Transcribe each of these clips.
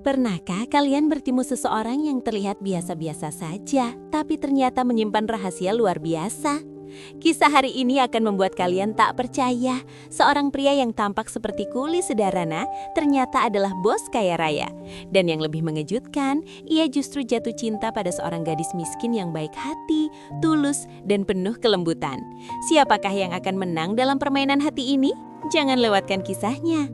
Pernahkah kalian bertemu seseorang yang terlihat biasa-biasa saja, tapi ternyata menyimpan rahasia luar biasa? Kisah hari ini akan membuat kalian tak percaya. Seorang pria yang tampak seperti kuli sederhana ternyata adalah bos kaya raya. Dan yang lebih mengejutkan, ia justru jatuh cinta pada seorang gadis miskin yang baik hati, tulus, dan penuh kelembutan. Siapakah yang akan menang dalam permainan hati ini? Jangan lewatkan kisahnya.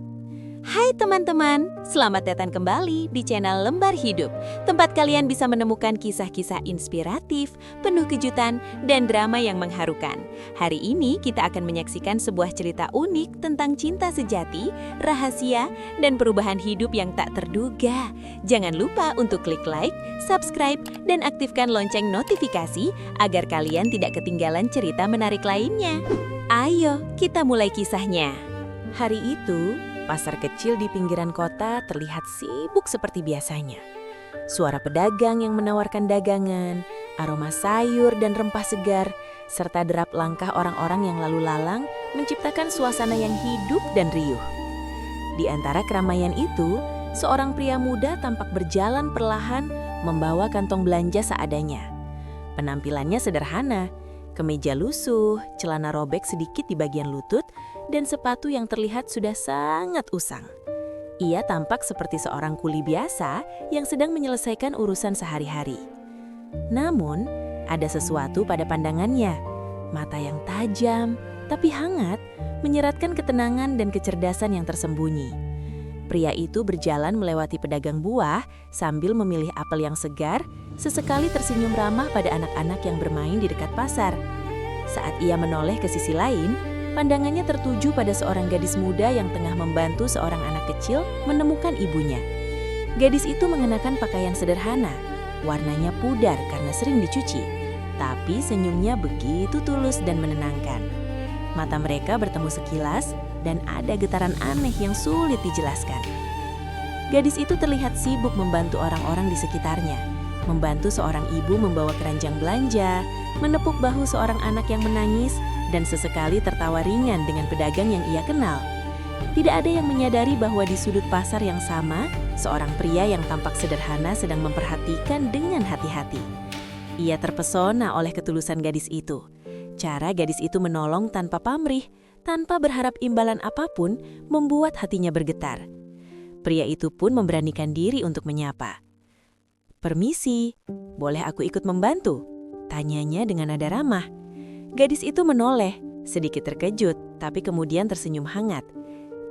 Hai teman-teman, selamat datang kembali di channel Lembar Hidup, tempat kalian bisa menemukan kisah-kisah inspiratif, penuh kejutan, dan drama yang mengharukan. Hari ini kita akan menyaksikan sebuah cerita unik tentang cinta sejati, rahasia, dan perubahan hidup yang tak terduga. Jangan lupa untuk klik like, subscribe, dan aktifkan lonceng notifikasi agar kalian tidak ketinggalan cerita menarik lainnya. Ayo, kita mulai kisahnya. Hari itu, pasar kecil di pinggiran kota terlihat sibuk seperti biasanya. Suara pedagang yang menawarkan dagangan, aroma sayur dan rempah segar, serta derap langkah orang-orang yang lalu lalang menciptakan suasana yang hidup dan riuh. Di antara keramaian itu, seorang pria muda tampak berjalan perlahan membawa kantong belanja seadanya. Penampilannya sederhana, kemeja lusuh, celana robek sedikit di bagian lutut, dan sepatu yang terlihat sudah sangat usang. Ia tampak seperti seorang kuli biasa yang sedang menyelesaikan urusan sehari-hari. Namun, ada sesuatu pada pandangannya. Mata yang tajam, tapi hangat, menyeratkan ketenangan dan kecerdasan yang tersembunyi. Pria itu berjalan melewati pedagang buah sambil memilih apel yang segar, sesekali tersenyum ramah pada anak-anak yang bermain di dekat pasar. Saat ia menoleh ke sisi lain, pandangannya tertuju pada seorang gadis muda yang tengah membantu seorang anak kecil menemukan ibunya. Gadis itu mengenakan pakaian sederhana, warnanya pudar karena sering dicuci, tapi senyumnya begitu tulus dan menenangkan. Mata mereka bertemu sekilas dan ada getaran aneh yang sulit dijelaskan. Gadis itu terlihat sibuk membantu orang-orang di sekitarnya, membantu seorang ibu membawa keranjang belanja, menepuk bahu seorang anak yang menangis, dan sesekali tertawa ringan dengan pedagang yang ia kenal. Tidak ada yang menyadari bahwa di sudut pasar yang sama, seorang pria yang tampak sederhana sedang memperhatikan dengan hati-hati. Ia terpesona oleh ketulusan gadis itu. Cara gadis itu menolong tanpa pamrih, tanpa berharap imbalan apapun, membuat hatinya bergetar. Pria itu pun memberanikan diri untuk menyapa. "Permisi, boleh aku ikut membantu?" tanyanya dengan nada ramah. Gadis itu menoleh, sedikit terkejut, tapi kemudian tersenyum hangat.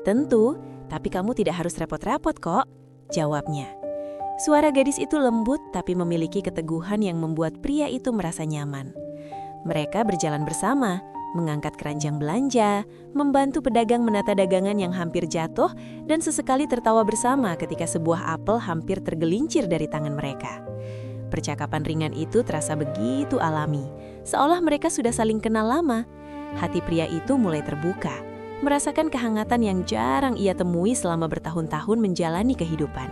"Tentu, tapi kamu tidak harus repot-repot kok," jawabnya. Suara gadis itu lembut tapi memiliki keteguhan yang membuat pria itu merasa nyaman. Mereka berjalan bersama, mengangkat keranjang belanja, membantu pedagang menata dagangan yang hampir jatuh, dan sesekali tertawa bersama ketika sebuah apel hampir tergelincir dari tangan mereka. Percakapan ringan itu terasa begitu alami, seolah mereka sudah saling kenal lama. Hati pria itu mulai terbuka, merasakan kehangatan yang jarang ia temui selama bertahun-tahun menjalani kehidupan.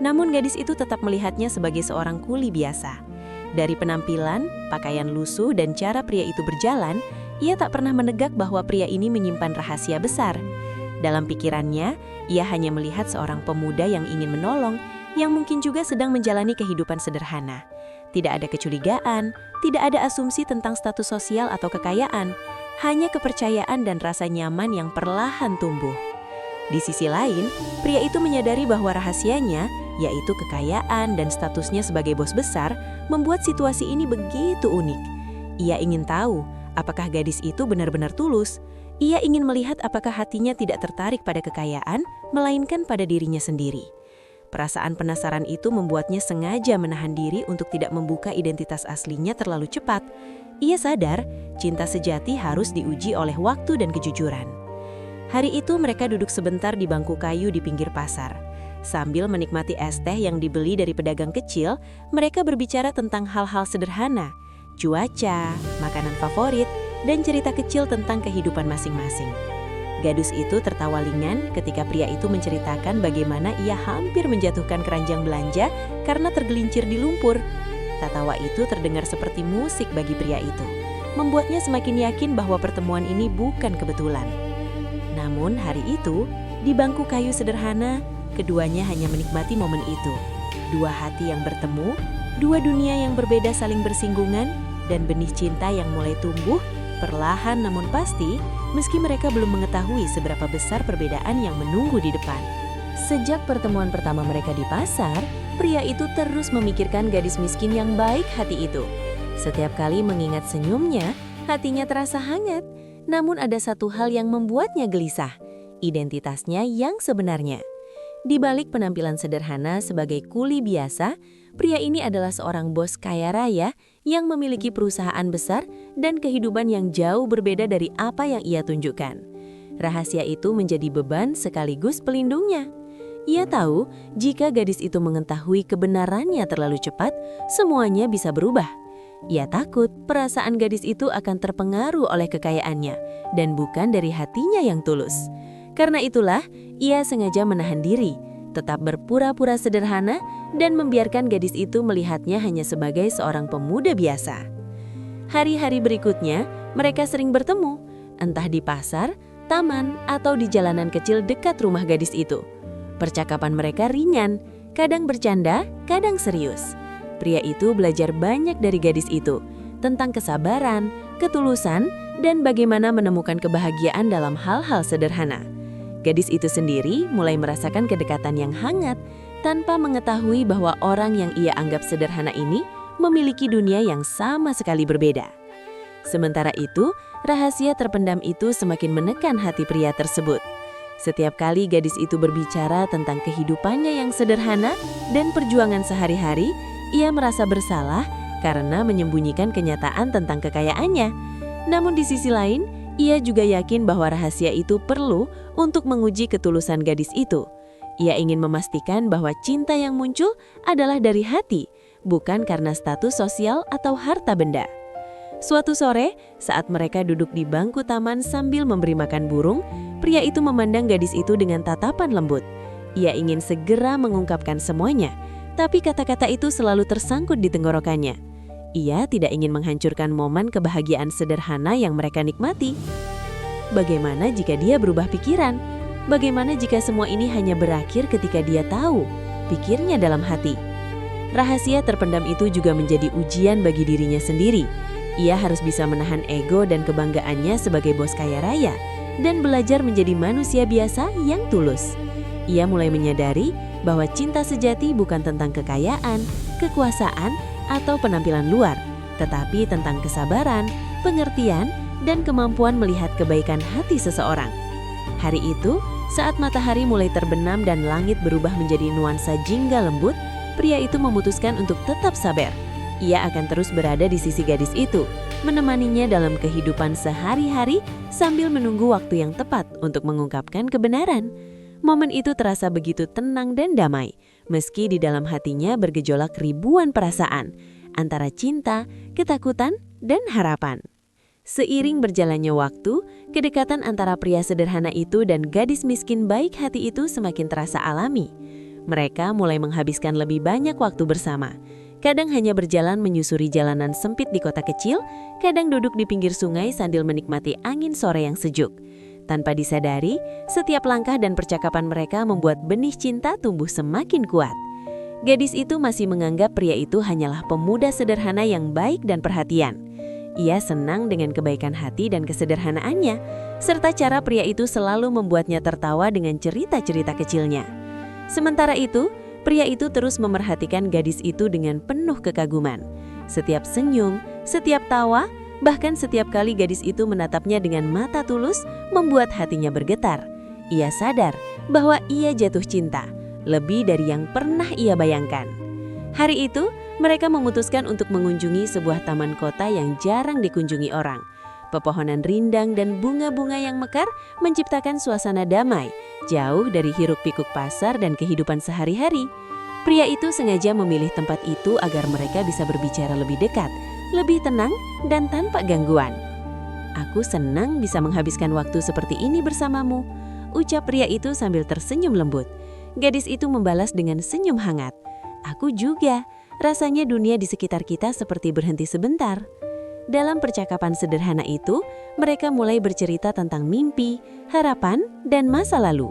Namun gadis itu tetap melihatnya sebagai seorang kuli biasa. Dari penampilan, pakaian lusuh, dan cara pria itu berjalan, ia tak pernah menegak bahwa pria ini menyimpan rahasia besar. Dalam pikirannya, ia hanya melihat seorang pemuda yang ingin menolong, yang mungkin juga sedang menjalani kehidupan sederhana. Tidak ada kecurigaan, tidak ada asumsi tentang status sosial atau kekayaan, hanya kepercayaan dan rasa nyaman yang perlahan tumbuh. Di sisi lain, pria itu menyadari bahwa rahasianya, yaitu kekayaan dan statusnya sebagai bos besar, membuat situasi ini begitu unik. Ia ingin tahu, apakah gadis itu benar-benar tulus. Ia ingin melihat apakah hatinya tidak tertarik pada kekayaan, melainkan pada dirinya sendiri. Perasaan penasaran itu membuatnya sengaja menahan diri untuk tidak membuka identitas aslinya terlalu cepat. Ia sadar, cinta sejati harus diuji oleh waktu dan kejujuran. Hari itu mereka duduk sebentar di bangku kayu di pinggir pasar. Sambil menikmati es teh yang dibeli dari pedagang kecil, mereka berbicara tentang hal-hal sederhana, cuaca, makanan favorit, dan cerita kecil tentang kehidupan masing-masing. Gadis itu tertawa ringan ketika pria itu menceritakan bagaimana ia hampir menjatuhkan keranjang belanja karena tergelincir di lumpur. Tatawa itu terdengar seperti musik bagi pria itu, membuatnya semakin yakin bahwa pertemuan ini bukan kebetulan. Namun hari itu, di bangku kayu sederhana, keduanya hanya menikmati momen itu. Dua hati yang bertemu, dua dunia yang berbeda saling bersinggungan, dan benih cinta yang mulai tumbuh, perlahan namun pasti, meski mereka belum mengetahui seberapa besar perbedaan yang menunggu di depan. Sejak pertemuan pertama mereka di pasar, pria itu terus memikirkan gadis miskin yang baik hati itu. Setiap kali mengingat senyumnya, hatinya terasa hangat. Namun ada satu hal yang membuatnya gelisah, identitasnya yang sebenarnya. Di balik penampilan sederhana sebagai kuli biasa, pria ini adalah seorang bos kaya raya yang memiliki perusahaan besar dan kehidupan yang jauh berbeda dari apa yang ia tunjukkan. Rahasia itu menjadi beban sekaligus pelindungnya. Ia tahu jika gadis itu mengetahui kebenarannya terlalu cepat, semuanya bisa berubah. Ia takut perasaan gadis itu akan terpengaruh oleh kekayaannya dan bukan dari hatinya yang tulus. Karena itulah, ia sengaja menahan diri, tetap berpura-pura sederhana dan membiarkan gadis itu melihatnya hanya sebagai seorang pemuda biasa. Hari-hari berikutnya, mereka sering bertemu, entah di pasar, taman, atau di jalanan kecil dekat rumah gadis itu. Percakapan mereka ringan, kadang bercanda, kadang serius. Pria itu belajar banyak dari gadis itu, tentang kesabaran, ketulusan, dan bagaimana menemukan kebahagiaan dalam hal-hal sederhana. Gadis itu sendiri mulai merasakan kedekatan yang hangat, tanpa mengetahui bahwa orang yang ia anggap sederhana ini memiliki dunia yang sama sekali berbeda. Sementara itu, rahasia terpendam itu semakin menekan hati pria tersebut. Setiap kali gadis itu berbicara tentang kehidupannya yang sederhana dan perjuangan sehari-hari, ia merasa bersalah karena menyembunyikan kenyataan tentang kekayaannya. Namun di sisi lain, ia juga yakin bahwa rahasia itu perlu untuk menguji ketulusan gadis itu. Ia ingin memastikan bahwa cinta yang muncul adalah dari hati, bukan karena status sosial atau harta benda. Suatu sore, saat mereka duduk di bangku taman sambil memberi makan burung, pria itu memandang gadis itu dengan tatapan lembut. Ia ingin segera mengungkapkan semuanya, tapi kata-kata itu selalu tersangkut di tenggorokannya. Ia tidak ingin menghancurkan momen kebahagiaan sederhana yang mereka nikmati. Bagaimana jika dia berubah pikiran? Bagaimana jika semua ini hanya berakhir ketika dia tahu? Pikirnya dalam hati. Rahasia terpendam itu juga menjadi ujian bagi dirinya sendiri. Ia harus bisa menahan ego dan kebanggaannya sebagai bos kaya raya dan belajar menjadi manusia biasa yang tulus. Ia mulai menyadari bahwa cinta sejati bukan tentang kekayaan, kekuasaan, atau penampilan luar, tetapi tentang kesabaran, pengertian, dan kemampuan melihat kebaikan hati seseorang. Hari itu, saat matahari mulai terbenam dan langit berubah menjadi nuansa jingga lembut, pria itu memutuskan untuk tetap sabar. Ia akan terus berada di sisi gadis itu, menemaninya dalam kehidupan sehari-hari sambil menunggu waktu yang tepat untuk mengungkapkan kebenaran. Momen itu terasa begitu tenang dan damai, meski di dalam hatinya bergejolak ribuan perasaan, antara cinta, ketakutan, dan harapan. Seiring berjalannya waktu, kedekatan antara pria sederhana itu dan gadis miskin baik hati itu semakin terasa alami. Mereka mulai menghabiskan lebih banyak waktu bersama. Kadang hanya berjalan menyusuri jalanan sempit di kota kecil, kadang duduk di pinggir sungai sambil menikmati angin sore yang sejuk. Tanpa disadari, setiap langkah dan percakapan mereka membuat benih cinta tumbuh semakin kuat. Gadis itu masih menganggap pria itu hanyalah pemuda sederhana yang baik dan perhatian. Ia senang dengan kebaikan hati dan kesederhanaannya, serta cara pria itu selalu membuatnya tertawa dengan cerita-cerita kecilnya. Sementara itu, pria itu terus memerhatikan gadis itu dengan penuh kekaguman. Setiap senyum, setiap tawa, bahkan setiap kali gadis itu menatapnya dengan mata tulus, membuat hatinya bergetar. Ia sadar bahwa ia jatuh cinta, lebih dari yang pernah ia bayangkan. Hari itu, mereka memutuskan untuk mengunjungi sebuah taman kota yang jarang dikunjungi orang. Pepohonan rindang dan bunga-bunga yang mekar menciptakan suasana damai, jauh dari hiruk-pikuk pasar dan kehidupan sehari-hari. Pria itu sengaja memilih tempat itu agar mereka bisa berbicara lebih dekat, lebih tenang, dan tanpa gangguan. "Aku senang bisa menghabiskan waktu seperti ini bersamamu," ucap pria itu sambil tersenyum lembut. Gadis itu membalas dengan senyum hangat. "Aku juga, rasanya dunia di sekitar kita seperti berhenti sebentar." Dalam percakapan sederhana itu, mereka mulai bercerita tentang mimpi, harapan, dan masa lalu.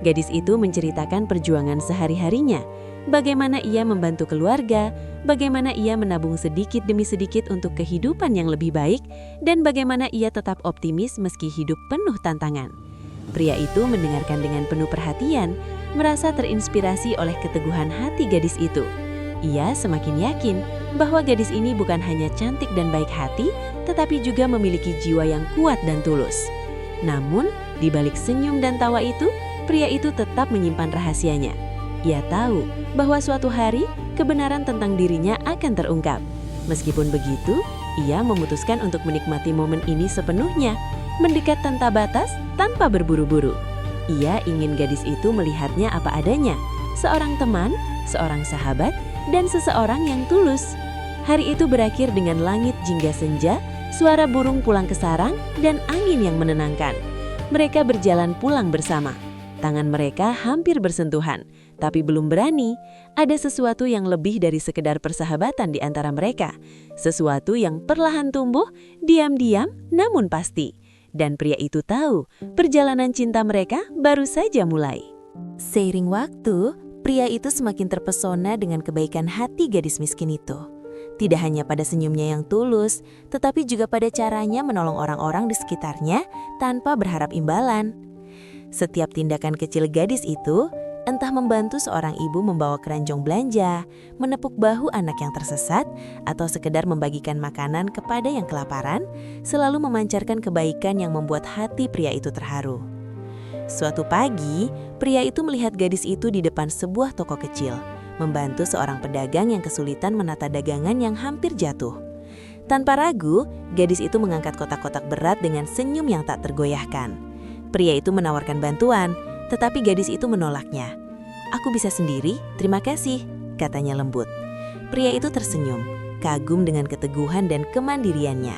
Gadis itu menceritakan perjuangan sehari-harinya, bagaimana ia membantu keluarga, bagaimana ia menabung sedikit demi sedikit untuk kehidupan yang lebih baik, dan bagaimana ia tetap optimis meski hidup penuh tantangan. Pria itu mendengarkan dengan penuh perhatian, merasa terinspirasi oleh keteguhan hati gadis itu. Ia semakin yakin bahwa gadis ini bukan hanya cantik dan baik hati, tetapi juga memiliki jiwa yang kuat dan tulus. Namun, di balik senyum dan tawa itu, pria itu tetap menyimpan rahasianya. Ia tahu bahwa suatu hari kebenaran tentang dirinya akan terungkap. Meskipun begitu, ia memutuskan untuk menikmati momen ini sepenuhnya, mendekat tanpa batas, tanpa berburu-buru. Ia ingin gadis itu melihatnya apa adanya, seorang teman, seorang sahabat, dan seseorang yang tulus. Hari itu berakhir dengan langit jingga senja, suara burung pulang ke sarang, dan angin yang menenangkan. Mereka berjalan pulang bersama. Tangan mereka hampir bersentuhan, tapi belum berani. Ada sesuatu yang lebih dari sekedar persahabatan di antara mereka. Sesuatu yang perlahan tumbuh, diam-diam, namun pasti. Dan pria itu tahu, perjalanan cinta mereka baru saja mulai. Seiring waktu, pria itu semakin terpesona dengan kebaikan hati gadis miskin itu. Tidak hanya pada senyumnya yang tulus, tetapi juga pada caranya menolong orang-orang di sekitarnya tanpa berharap imbalan. Setiap tindakan kecil gadis itu, entah membantu seorang ibu membawa keranjang belanja, menepuk bahu anak yang tersesat, atau sekedar membagikan makanan kepada yang kelaparan, selalu memancarkan kebaikan yang membuat hati pria itu terharu. Suatu pagi, pria itu melihat gadis itu di depan sebuah toko kecil, membantu seorang pedagang yang kesulitan menata dagangan yang hampir jatuh. Tanpa ragu, gadis itu mengangkat kotak-kotak berat dengan senyum yang tak tergoyahkan. Pria itu menawarkan bantuan, tetapi gadis itu menolaknya. "Aku bisa sendiri, terima kasih," katanya lembut. Pria itu tersenyum, kagum dengan keteguhan dan kemandiriannya.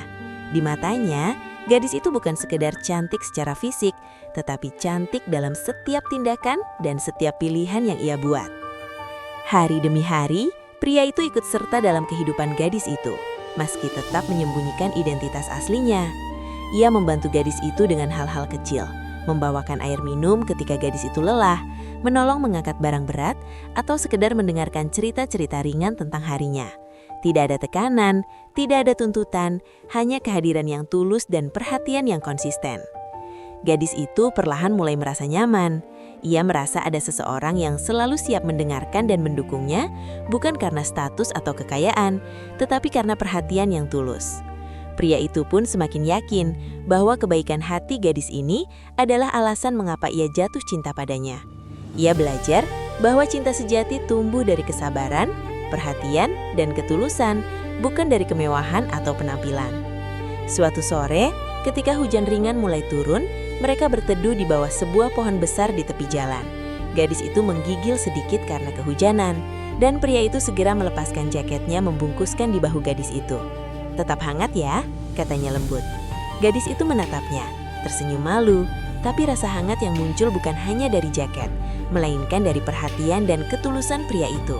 Di matanya, gadis itu bukan sekedar cantik secara fisik, tetapi cantik dalam setiap tindakan dan setiap pilihan yang ia buat. Hari demi hari, pria itu ikut serta dalam kehidupan gadis itu, meski tetap menyembunyikan identitas aslinya. Ia membantu gadis itu dengan hal-hal kecil, membawakan air minum ketika gadis itu lelah, menolong mengangkat barang berat, atau sekedar mendengarkan cerita-cerita ringan tentang harinya. Tidak ada tekanan, tidak ada tuntutan, hanya kehadiran yang tulus dan perhatian yang konsisten. Gadis itu perlahan mulai merasa nyaman. Ia merasa ada seseorang yang selalu siap mendengarkan dan mendukungnya, bukan karena status atau kekayaan, tetapi karena perhatian yang tulus. Pria itu pun semakin yakin bahwa kebaikan hati gadis ini adalah alasan mengapa ia jatuh cinta padanya. Ia belajar bahwa cinta sejati tumbuh dari kesabaran, perhatian, dan ketulusan, bukan dari kemewahan atau penampilan. Suatu sore, ketika hujan ringan mulai turun, mereka berteduh di bawah sebuah pohon besar di tepi jalan. Gadis itu menggigil sedikit karena kehujanan, dan pria itu segera melepaskan jaketnya membungkuskan di bahu gadis itu. "Tetap hangat ya," katanya lembut. Gadis itu menatapnya, tersenyum malu, tapi rasa hangat yang muncul bukan hanya dari jaket, melainkan dari perhatian dan ketulusan pria itu.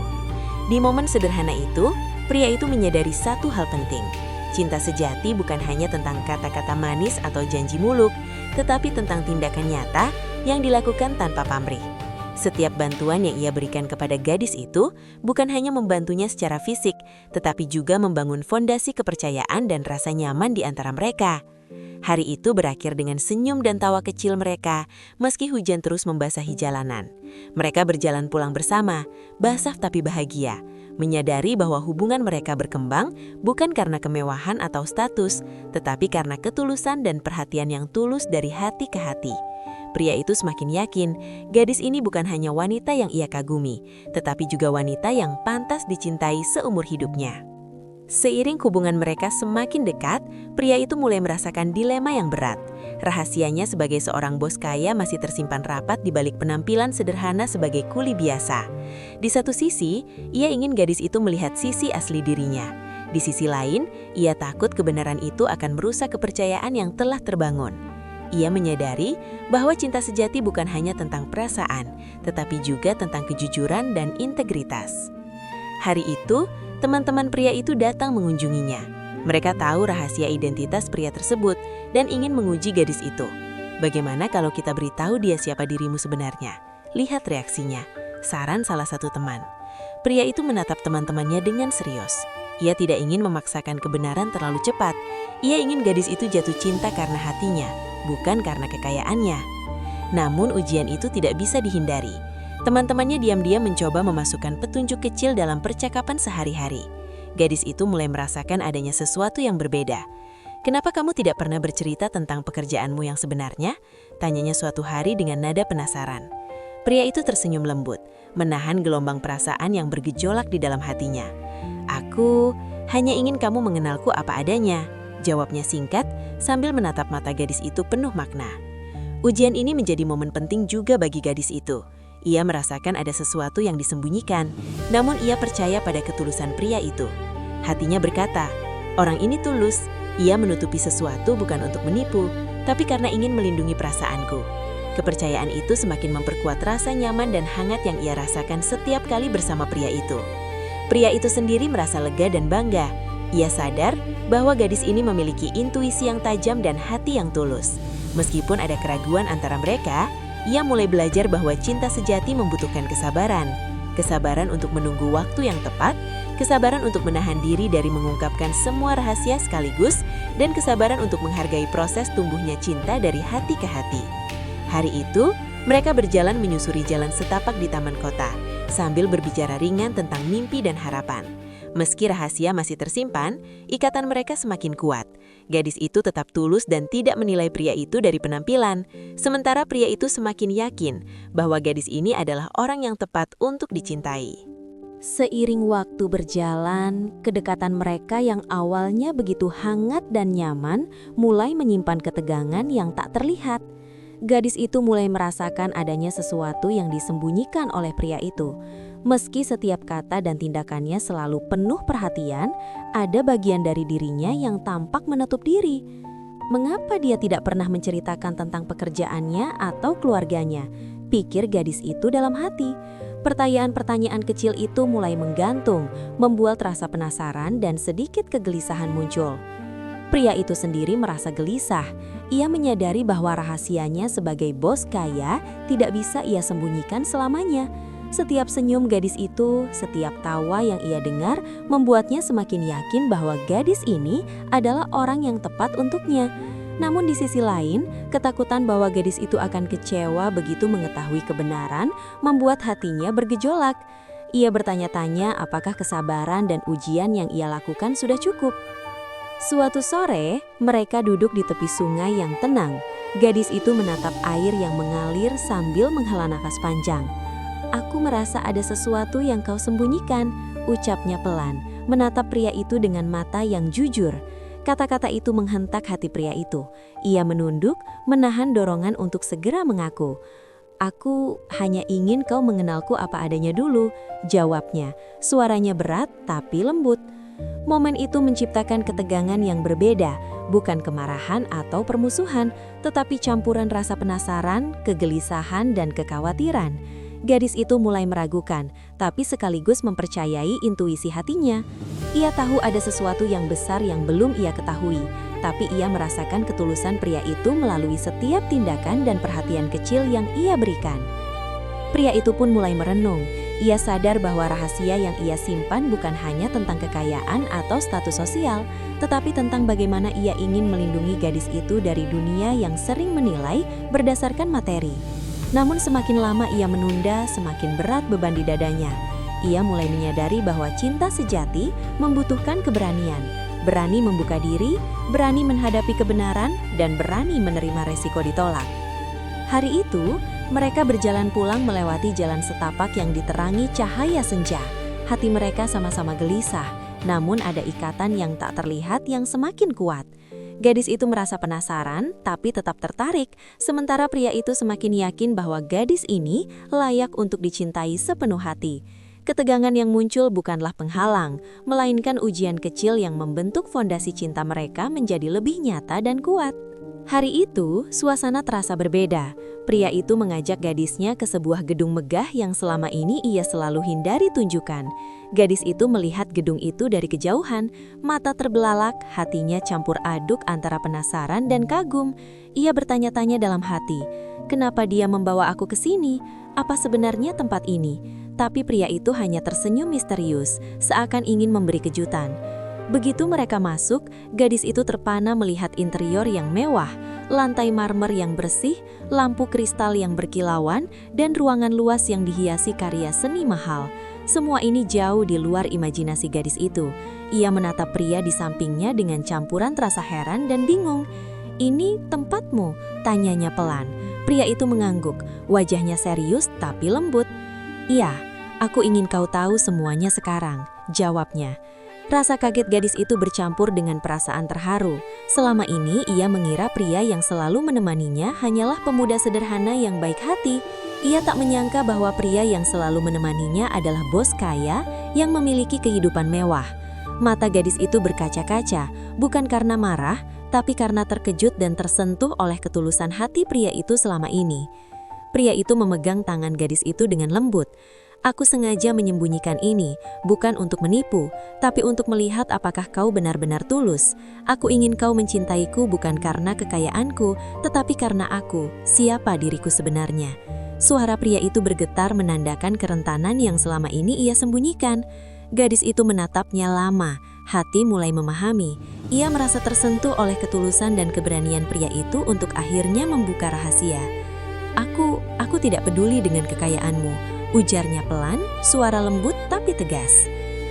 Di momen sederhana itu, pria itu menyadari satu hal penting. Cinta sejati bukan hanya tentang kata-kata manis atau janji muluk, tetapi tentang tindakan nyata yang dilakukan tanpa pamrih. Setiap bantuan yang ia berikan kepada gadis itu bukan hanya membantunya secara fisik, tetapi juga membangun fondasi kepercayaan dan rasa nyaman di antara mereka. Hari itu berakhir dengan senyum dan tawa kecil mereka, meski hujan terus membasahi jalanan. Mereka berjalan pulang bersama, basah tapi bahagia, menyadari bahwa hubungan mereka berkembang bukan karena kemewahan atau status, tetapi karena ketulusan dan perhatian yang tulus dari hati ke hati. Pria itu semakin yakin, gadis ini bukan hanya wanita yang ia kagumi, tetapi juga wanita yang pantas dicintai seumur hidupnya. Seiring hubungan mereka semakin dekat, pria itu mulai merasakan dilema yang berat. Rahasianya sebagai seorang bos kaya masih tersimpan rapat di balik penampilan sederhana sebagai kuli biasa. Di satu sisi, ia ingin gadis itu melihat sisi asli dirinya. Di sisi lain, ia takut kebenaran itu akan merusak kepercayaan yang telah terbangun. Ia menyadari bahwa cinta sejati bukan hanya tentang perasaan, tetapi juga tentang kejujuran dan integritas. Hari itu, teman-teman pria itu datang mengunjunginya. Mereka tahu rahasia identitas pria tersebut dan ingin menguji gadis itu. "Bagaimana kalau kita beritahu dia siapa dirimu sebenarnya?" Lihat reaksinya, saran salah satu teman. Pria itu menatap teman-temannya dengan serius. Ia tidak ingin memaksakan kebenaran terlalu cepat. Ia ingin gadis itu jatuh cinta karena hatinya, bukan karena kekayaannya. Namun ujian itu tidak bisa dihindari. Teman-temannya diam-diam mencoba memasukkan petunjuk kecil dalam percakapan sehari-hari. Gadis itu mulai merasakan adanya sesuatu yang berbeda. "Kenapa kamu tidak pernah bercerita tentang pekerjaanmu yang sebenarnya?" tanyanya suatu hari dengan nada penasaran. Pria itu tersenyum lembut, menahan gelombang perasaan yang bergejolak di dalam hatinya. "Aku hanya ingin kamu mengenalku apa adanya," jawabnya singkat sambil menatap mata gadis itu penuh makna. Ujian ini menjadi momen penting juga bagi gadis itu. Ia merasakan ada sesuatu yang disembunyikan, namun ia percaya pada ketulusan pria itu. Hatinya berkata, "Orang ini tulus. Ia menutupi sesuatu bukan untuk menipu, tapi karena ingin melindungi perasaanku." Kepercayaan itu semakin memperkuat rasa nyaman dan hangat yang ia rasakan setiap kali bersama pria itu. Pria itu sendiri merasa lega dan bangga. Ia sadar bahwa gadis ini memiliki intuisi yang tajam dan hati yang tulus. Meskipun ada keraguan antara mereka, ia mulai belajar bahwa cinta sejati membutuhkan kesabaran. Kesabaran untuk menunggu waktu yang tepat, kesabaran untuk menahan diri dari mengungkapkan semua rahasia sekaligus, dan kesabaran untuk menghargai proses tumbuhnya cinta dari hati ke hati. Hari itu, mereka berjalan menyusuri jalan setapak di taman kota, sambil berbicara ringan tentang mimpi dan harapan. Meski rahasia masih tersimpan, ikatan mereka semakin kuat. Gadis itu tetap tulus dan tidak menilai pria itu dari penampilan, sementara pria itu semakin yakin bahwa gadis ini adalah orang yang tepat untuk dicintai. Seiring waktu berjalan, kedekatan mereka yang awalnya begitu hangat dan nyaman mulai menyimpan ketegangan yang tak terlihat. Gadis itu mulai merasakan adanya sesuatu yang disembunyikan oleh pria itu. Meski setiap kata dan tindakannya selalu penuh perhatian, ada bagian dari dirinya yang tampak menutup diri. Mengapa dia tidak pernah menceritakan tentang pekerjaannya atau keluarganya? Pikir gadis itu dalam hati. Pertanyaan-pertanyaan kecil itu mulai menggantung, membuat rasa penasaran dan sedikit kegelisahan muncul. Pria itu sendiri merasa gelisah. Ia menyadari bahwa rahasianya sebagai bos kaya tidak bisa ia sembunyikan selamanya. Setiap senyum gadis itu, setiap tawa yang ia dengar membuatnya semakin yakin bahwa gadis ini adalah orang yang tepat untuknya. Namun di sisi lain, ketakutan bahwa gadis itu akan kecewa begitu mengetahui kebenaran membuat hatinya bergejolak. Ia bertanya-tanya apakah kesabaran dan ujian yang ia lakukan sudah cukup. Suatu sore, mereka duduk di tepi sungai yang tenang. Gadis itu menatap air yang mengalir sambil menghela nafas panjang. "Aku merasa ada sesuatu yang kau sembunyikan," ucapnya pelan, menatap pria itu dengan mata yang jujur. Kata-kata itu menghentak hati pria itu. Ia menunduk, menahan dorongan untuk segera mengaku. "Aku hanya ingin kau mengenalku apa adanya dulu," jawabnya. Suaranya berat tapi lembut. Momen itu menciptakan ketegangan yang berbeda, bukan kemarahan atau permusuhan, tetapi campuran rasa penasaran, kegelisahan, dan kekhawatiran. Gadis itu mulai meragukan, tapi sekaligus mempercayai intuisi hatinya. Ia tahu ada sesuatu yang besar yang belum ia ketahui, tapi ia merasakan ketulusan pria itu melalui setiap tindakan dan perhatian kecil yang ia berikan. Pria itu pun mulai merenung. Ia sadar bahwa rahasia yang ia simpan bukan hanya tentang kekayaan atau status sosial, tetapi tentang bagaimana ia ingin melindungi gadis itu dari dunia yang sering menilai berdasarkan materi. Namun semakin lama ia menunda, semakin berat beban di dadanya. Ia mulai menyadari bahwa cinta sejati membutuhkan keberanian. Berani membuka diri, berani menghadapi kebenaran, dan berani menerima resiko ditolak. Hari itu, mereka berjalan pulang melewati jalan setapak yang diterangi cahaya senja. Hati mereka sama-sama gelisah, namun ada ikatan yang tak terlihat yang semakin kuat. Gadis itu merasa penasaran, tapi tetap tertarik, sementara pria itu semakin yakin bahwa gadis ini layak untuk dicintai sepenuh hati. Ketegangan yang muncul bukanlah penghalang, melainkan ujian kecil yang membentuk fondasi cinta mereka menjadi lebih nyata dan kuat. Hari itu, suasana terasa berbeda. Pria itu mengajak gadisnya ke sebuah gedung megah yang selama ini ia selalu hindari tunjukkan. Gadis itu melihat gedung itu dari kejauhan, mata terbelalak, hatinya campur aduk antara penasaran dan kagum. Ia bertanya-tanya dalam hati, "Kenapa dia membawa aku ke sini? Apa sebenarnya tempat ini? Tapi pria itu hanya tersenyum misterius, seakan ingin memberi kejutan. Begitu mereka masuk, gadis itu terpana melihat interior yang mewah, lantai marmer yang bersih, lampu kristal yang berkilauan, dan ruangan luas yang dihiasi karya seni mahal. Semua ini jauh di luar imajinasi gadis itu. Ia menatap pria di sampingnya dengan campuran rasa heran dan bingung. "Ini tempatmu?" tanyanya pelan. Pria itu mengangguk, wajahnya serius tapi lembut. "Iya, aku ingin kau tahu semuanya sekarang," jawabnya. Rasa kaget gadis itu bercampur dengan perasaan terharu. Selama ini ia mengira pria yang selalu menemaninya hanyalah pemuda sederhana yang baik hati. Ia tak menyangka bahwa pria yang selalu menemaninya adalah bos kaya yang memiliki kehidupan mewah. Mata gadis itu berkaca-kaca, bukan karena marah, tapi karena terkejut dan tersentuh oleh ketulusan hati pria itu selama ini. Pria itu memegang tangan gadis itu dengan lembut. "Aku sengaja menyembunyikan ini, bukan untuk menipu, tapi untuk melihat apakah kau benar-benar tulus. Aku ingin kau mencintaiku bukan karena kekayaanku, tetapi karena aku, siapa diriku sebenarnya." Suara pria itu bergetar menandakan kerentanan yang selama ini ia sembunyikan. Gadis itu menatapnya lama, hati mulai memahami. Ia merasa tersentuh oleh ketulusan dan keberanian pria itu untuk akhirnya membuka rahasia. Aku tidak peduli dengan kekayaanmu," ujarnya pelan, suara lembut tapi tegas.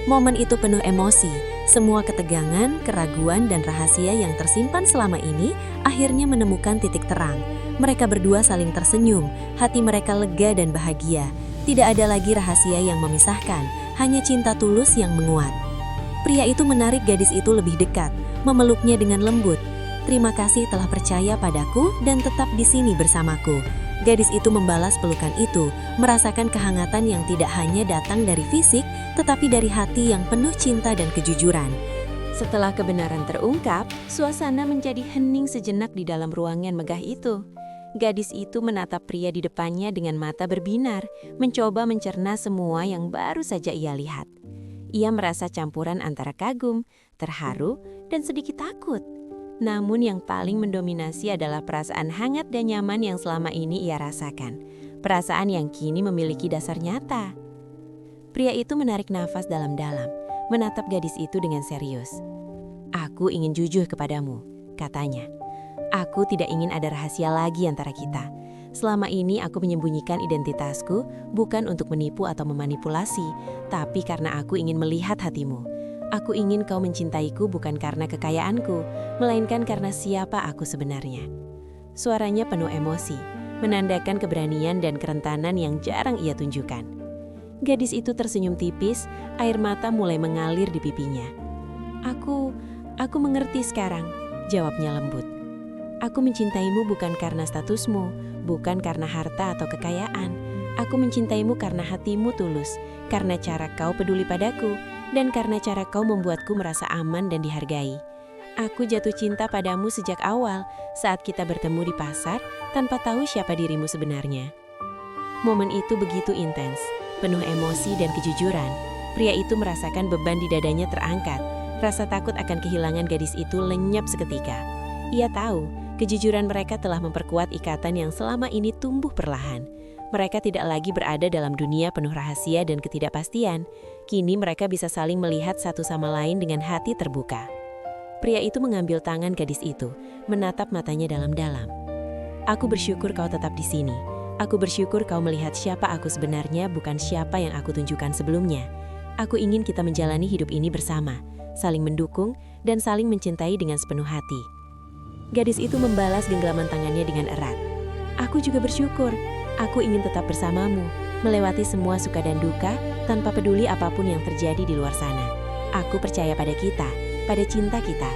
Momen itu penuh emosi, semua ketegangan, keraguan, dan rahasia yang tersimpan selama ini akhirnya menemukan titik terang. Mereka berdua saling tersenyum, hati mereka lega dan bahagia. Tidak ada lagi rahasia yang memisahkan, hanya cinta tulus yang menguat. Pria itu menarik gadis itu lebih dekat, memeluknya dengan lembut. "Terima kasih telah percaya padaku dan tetap di sini bersamaku." Gadis itu membalas pelukan itu, merasakan kehangatan yang tidak hanya datang dari fisik, tetapi dari hati yang penuh cinta dan kejujuran. Setelah kebenaran terungkap, suasana menjadi hening sejenak di dalam ruangan megah itu. Gadis itu menatap pria di depannya dengan mata berbinar, mencoba mencerna semua yang baru saja ia lihat. Ia merasa campuran antara kagum, terharu, dan sedikit takut. Namun yang paling mendominasi adalah perasaan hangat dan nyaman yang selama ini ia rasakan. Perasaan yang kini memiliki dasar nyata. Pria itu menarik nafas dalam-dalam, menatap gadis itu dengan serius. "Aku ingin jujur kepadamu," katanya. "Aku tidak ingin ada rahasia lagi antara kita. Selama ini aku menyembunyikan identitasku bukan untuk menipu atau memanipulasi, tapi karena aku ingin melihat hatimu. Aku ingin kau mencintaiku bukan karena kekayaanku, melainkan karena siapa aku sebenarnya." Suaranya penuh emosi, menandakan keberanian dan kerentanan yang jarang ia tunjukkan. Gadis itu tersenyum tipis, air mata mulai mengalir di pipinya. Aku mengerti sekarang," jawabnya lembut. "Aku mencintaimu bukan karena statusmu, bukan karena harta atau kekayaan. Aku mencintaimu karena hatimu tulus, karena cara kau peduli padaku, dan karena cara kau membuatku merasa aman dan dihargai. Aku jatuh cinta padamu sejak awal, saat kita bertemu di pasar, tanpa tahu siapa dirimu sebenarnya." Momen itu begitu intens, penuh emosi dan kejujuran. Pria itu merasakan beban di dadanya terangkat. Rasa takut akan kehilangan gadis itu lenyap seketika. Ia tahu, kejujuran mereka telah memperkuat ikatan yang selama ini tumbuh perlahan. Mereka tidak lagi berada dalam dunia penuh rahasia dan ketidakpastian. Kini mereka bisa saling melihat satu sama lain dengan hati terbuka. Pria itu mengambil tangan gadis itu, menatap matanya dalam-dalam. "Aku bersyukur kau tetap di sini. Aku bersyukur kau melihat siapa aku sebenarnya, bukan siapa yang aku tunjukkan sebelumnya. Aku ingin kita menjalani hidup ini bersama, saling mendukung dan saling mencintai dengan sepenuh hati." Gadis itu membalas genggaman tangannya dengan erat. "Aku juga bersyukur. Aku ingin tetap bersamamu, melewati semua suka dan duka, tanpa peduli apapun yang terjadi di luar sana. Aku percaya pada kita, pada cinta kita."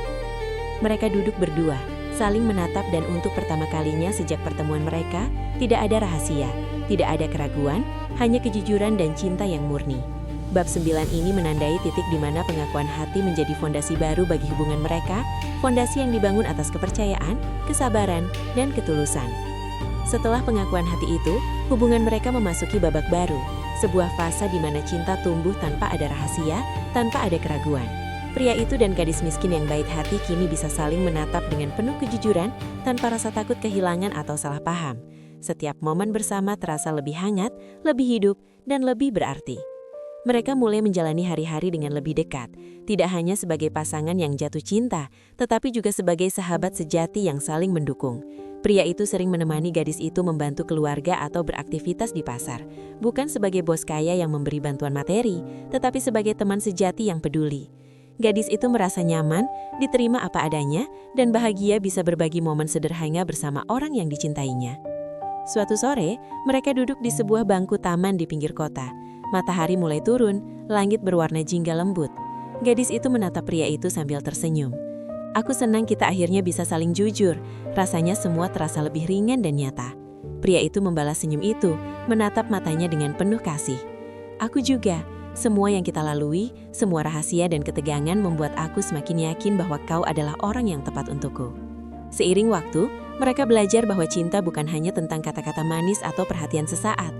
Mereka duduk berdua, saling menatap, dan untuk pertama kalinya sejak pertemuan mereka, tidak ada rahasia, tidak ada keraguan, hanya kejujuran dan cinta yang murni. Bab 9 ini menandai titik di mana pengakuan hati menjadi fondasi baru bagi hubungan mereka, fondasi yang dibangun atas kepercayaan, kesabaran, dan ketulusan. Setelah pengakuan hati itu, hubungan mereka memasuki babak baru, sebuah fase di mana cinta tumbuh tanpa ada rahasia, tanpa ada keraguan. Pria itu dan gadis miskin yang baik hati kini bisa saling menatap dengan penuh kejujuran tanpa rasa takut kehilangan atau salah paham. Setiap momen bersama terasa lebih hangat, lebih hidup, dan lebih berarti. Mereka mulai menjalani hari-hari dengan lebih dekat, tidak hanya sebagai pasangan yang jatuh cinta, tetapi juga sebagai sahabat sejati yang saling mendukung. Pria itu sering menemani gadis itu membantu keluarga atau beraktivitas di pasar, bukan sebagai bos kaya yang memberi bantuan materi, tetapi sebagai teman sejati yang peduli. Gadis itu merasa nyaman, diterima apa adanya, dan bahagia bisa berbagi momen sederhana bersama orang yang dicintainya. Suatu sore, mereka duduk di sebuah bangku taman di pinggir kota. Matahari mulai turun, langit berwarna jingga lembut. Gadis itu menatap pria itu sambil tersenyum. Aku senang kita akhirnya bisa saling jujur, rasanya semua terasa lebih ringan dan nyata. Pria itu membalas senyum itu, menatap matanya dengan penuh kasih. Aku juga, semua yang kita lalui, semua rahasia dan ketegangan membuat aku semakin yakin bahwa kau adalah orang yang tepat untukku. Seiring waktu, mereka belajar bahwa cinta bukan hanya tentang kata-kata manis atau perhatian sesaat.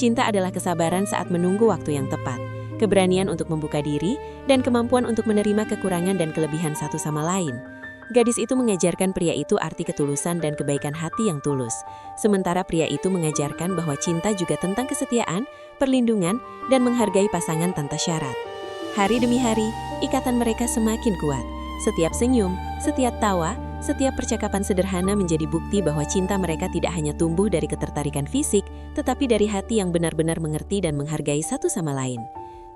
Cinta adalah kesabaran saat menunggu waktu yang tepat, keberanian untuk membuka diri, dan kemampuan untuk menerima kekurangan dan kelebihan satu sama lain. Gadis itu mengajarkan pria itu arti ketulusan dan kebaikan hati yang tulus. Sementara pria itu mengajarkan bahwa cinta juga tentang kesetiaan, perlindungan, dan menghargai pasangan tanpa syarat. Hari demi hari, ikatan mereka semakin kuat. Setiap senyum, setiap tawa, setiap percakapan sederhana menjadi bukti bahwa cinta mereka tidak hanya tumbuh dari ketertarikan fisik, tetapi dari hati yang benar-benar mengerti dan menghargai satu sama lain.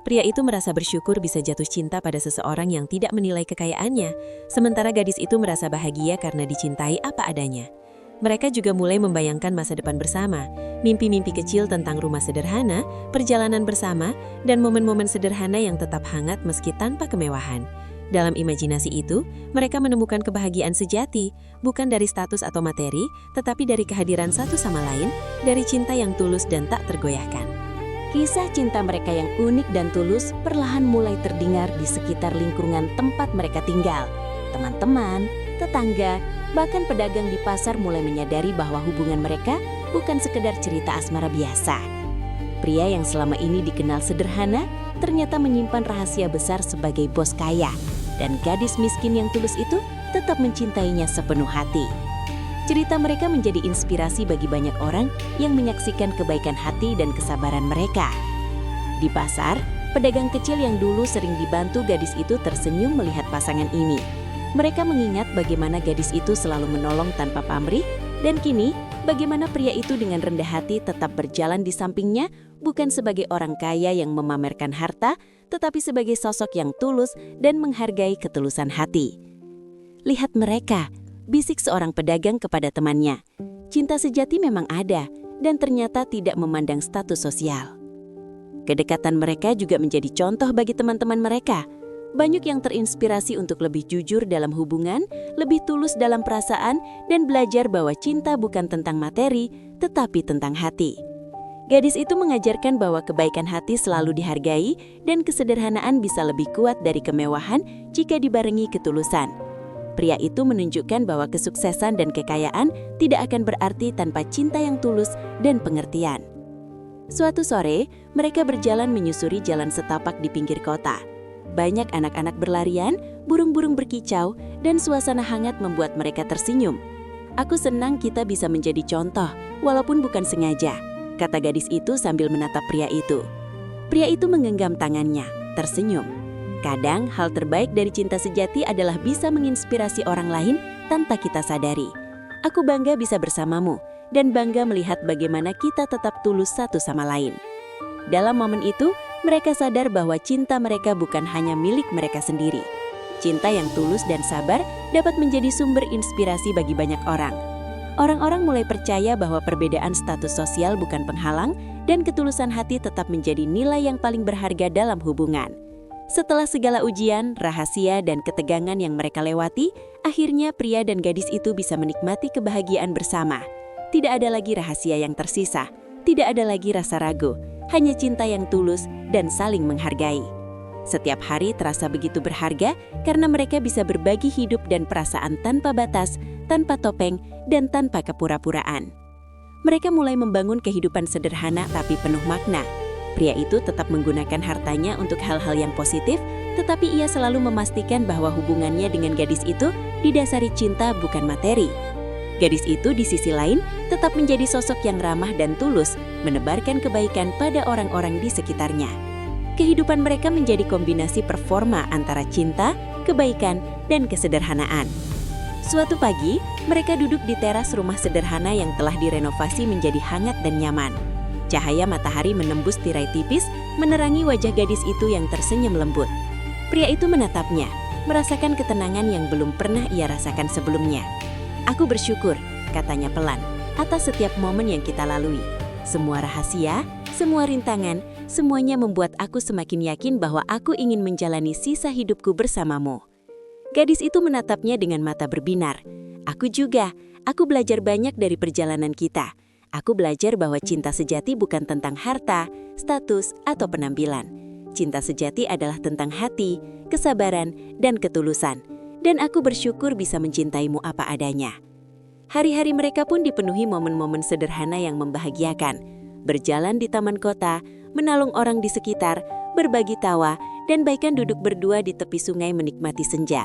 Pria itu merasa bersyukur bisa jatuh cinta pada seseorang yang tidak menilai kekayaannya, sementara gadis itu merasa bahagia karena dicintai apa adanya. Mereka juga mulai membayangkan masa depan bersama, mimpi-mimpi kecil tentang rumah sederhana, perjalanan bersama, dan momen-momen sederhana yang tetap hangat meski tanpa kemewahan. Dalam imajinasi itu, mereka menemukan kebahagiaan sejati, bukan dari status atau materi, tetapi dari kehadiran satu sama lain, dari cinta yang tulus dan tak tergoyahkan. Kisah cinta mereka yang unik dan tulus perlahan mulai terdengar di sekitar lingkungan tempat mereka tinggal. Teman-teman, tetangga, bahkan pedagang di pasar mulai menyadari bahwa hubungan mereka bukan sekedar cerita asmara biasa. Pria yang selama ini dikenal sederhana, ternyata menyimpan rahasia besar sebagai bos kaya. Dan gadis miskin yang tulus itu tetap mencintainya sepenuh hati. Cerita mereka menjadi inspirasi bagi banyak orang yang menyaksikan kebaikan hati dan kesabaran mereka. Di pasar, pedagang kecil yang dulu sering dibantu gadis itu tersenyum melihat pasangan ini. Mereka mengingat bagaimana gadis itu selalu menolong tanpa pamrih, dan kini bagaimana pria itu dengan rendah hati tetap berjalan di sampingnya, bukan sebagai orang kaya yang memamerkan harta, tetapi sebagai sosok yang tulus dan menghargai ketulusan hati. Lihat mereka, bisik seorang pedagang kepada temannya. Cinta sejati memang ada, dan ternyata tidak memandang status sosial. Kedekatan mereka juga menjadi contoh bagi teman-teman mereka. Banyak yang terinspirasi untuk lebih jujur dalam hubungan, lebih tulus dalam perasaan, dan belajar bahwa cinta bukan tentang materi, tetapi tentang hati. Gadis itu mengajarkan bahwa kebaikan hati selalu dihargai dan kesederhanaan bisa lebih kuat dari kemewahan jika dibarengi ketulusan. Pria itu menunjukkan bahwa kesuksesan dan kekayaan tidak akan berarti tanpa cinta yang tulus dan pengertian. Suatu sore, mereka berjalan menyusuri jalan setapak di pinggir kota. Banyak anak-anak berlarian, burung-burung berkicau, dan suasana hangat membuat mereka tersenyum. Aku senang kita bisa menjadi contoh, walaupun bukan sengaja, kata gadis itu sambil menatap pria itu. Pria itu menggenggam tangannya, tersenyum. Kadang hal terbaik dari cinta sejati adalah bisa menginspirasi orang lain tanpa kita sadari. Aku bangga bisa bersamamu dan bangga melihat bagaimana kita tetap tulus satu sama lain. Dalam momen itu, mereka sadar bahwa cinta mereka bukan hanya milik mereka sendiri. Cinta yang tulus dan sabar dapat menjadi sumber inspirasi bagi banyak orang. Orang-orang mulai percaya bahwa perbedaan status sosial bukan penghalang dan ketulusan hati tetap menjadi nilai yang paling berharga dalam hubungan. Setelah segala ujian, rahasia, dan ketegangan yang mereka lewati, akhirnya pria dan gadis itu bisa menikmati kebahagiaan bersama. Tidak ada lagi rahasia yang tersisa, tidak ada lagi rasa ragu, hanya cinta yang tulus dan saling menghargai. Setiap hari terasa begitu berharga karena mereka bisa berbagi hidup dan perasaan tanpa batas, tanpa topeng, dan tanpa kepura-puraan. Mereka mulai membangun kehidupan sederhana tapi penuh makna. Pria itu tetap menggunakan hartanya untuk hal-hal yang positif, tetapi ia selalu memastikan bahwa hubungannya dengan gadis itu didasari cinta bukan materi. Gadis itu di sisi lain tetap menjadi sosok yang ramah dan tulus, menebarkan kebaikan pada orang-orang di sekitarnya. Kehidupan mereka menjadi kombinasi performa antara cinta, kebaikan, dan kesederhanaan. Suatu pagi, mereka duduk di teras rumah sederhana yang telah direnovasi menjadi hangat dan nyaman. Cahaya matahari menembus tirai tipis, menerangi wajah gadis itu yang tersenyum lembut. Pria itu menatapnya, merasakan ketenangan yang belum pernah ia rasakan sebelumnya. "Aku bersyukur," katanya pelan, "atas setiap momen yang kita lalui. Semua rahasia, semua rintangan, semuanya membuat aku semakin yakin bahwa aku ingin menjalani sisa hidupku bersamamu." Gadis itu menatapnya dengan mata berbinar. "Aku juga, aku belajar banyak dari perjalanan kita. Aku belajar bahwa cinta sejati bukan tentang harta, status, atau penampilan. Cinta sejati adalah tentang hati, kesabaran, dan ketulusan. Dan aku bersyukur bisa mencintaimu apa adanya." Hari-hari mereka pun dipenuhi momen-momen sederhana yang membahagiakan. Berjalan di taman kota, menolong orang di sekitar, berbagi tawa, dan bahkan duduk berdua di tepi sungai menikmati senja.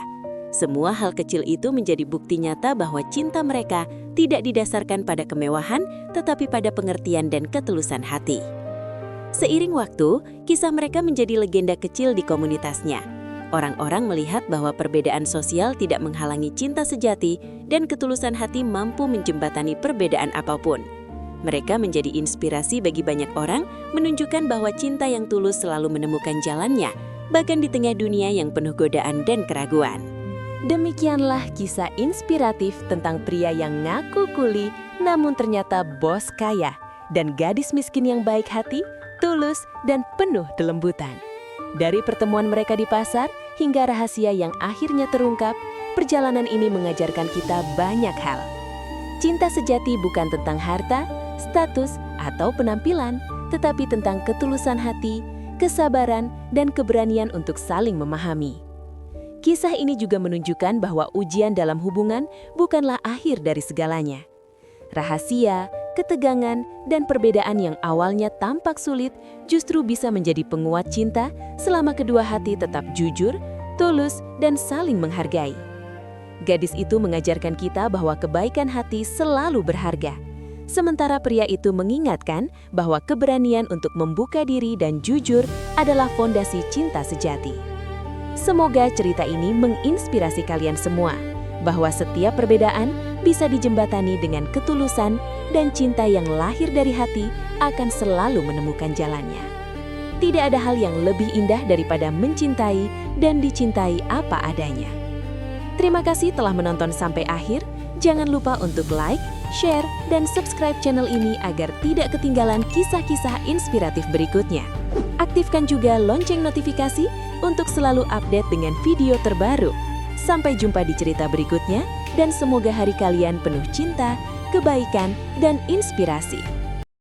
Semua hal kecil itu menjadi bukti nyata bahwa cinta mereka tidak didasarkan pada kemewahan, tetapi pada pengertian dan ketulusan hati. Seiring waktu, kisah mereka menjadi legenda kecil di komunitasnya. Orang-orang melihat bahwa perbedaan sosial tidak menghalangi cinta sejati dan ketulusan hati mampu menjembatani perbedaan apapun. Mereka menjadi inspirasi bagi banyak orang, menunjukkan bahwa cinta yang tulus selalu menemukan jalannya, bahkan di tengah dunia yang penuh godaan dan keraguan. Demikianlah kisah inspiratif tentang pria yang ngaku kuli, namun ternyata bos kaya, dan gadis miskin yang baik hati, tulus, dan penuh kelembutan. Dari pertemuan mereka di pasar hingga rahasia yang akhirnya terungkap, perjalanan ini mengajarkan kita banyak hal. Cinta sejati bukan tentang harta, status, atau penampilan, tetapi tentang ketulusan hati, kesabaran, dan keberanian untuk saling memahami. Kisah ini juga menunjukkan bahwa ujian dalam hubungan bukanlah akhir dari segalanya. Rahasia, ketegangan, dan perbedaan yang awalnya tampak sulit justru bisa menjadi penguat cinta selama kedua hati tetap jujur, tulus, dan saling menghargai. Gadis itu mengajarkan kita bahwa kebaikan hati selalu berharga. Sementara pria itu mengingatkan bahwa keberanian untuk membuka diri dan jujur adalah fondasi cinta sejati. Semoga cerita ini menginspirasi kalian semua, bahwa setiap perbedaan bisa dijembatani dengan ketulusan dan cinta yang lahir dari hati akan selalu menemukan jalannya. Tidak ada hal yang lebih indah daripada mencintai dan dicintai apa adanya. Terima kasih telah menonton sampai akhir. Jangan lupa untuk like, share, dan subscribe channel ini agar tidak ketinggalan kisah-kisah inspiratif berikutnya. Aktifkan juga lonceng notifikasi untuk selalu update dengan video terbaru. Sampai jumpa di cerita berikutnya, dan semoga hari kalian penuh cinta, kebaikan, dan inspirasi.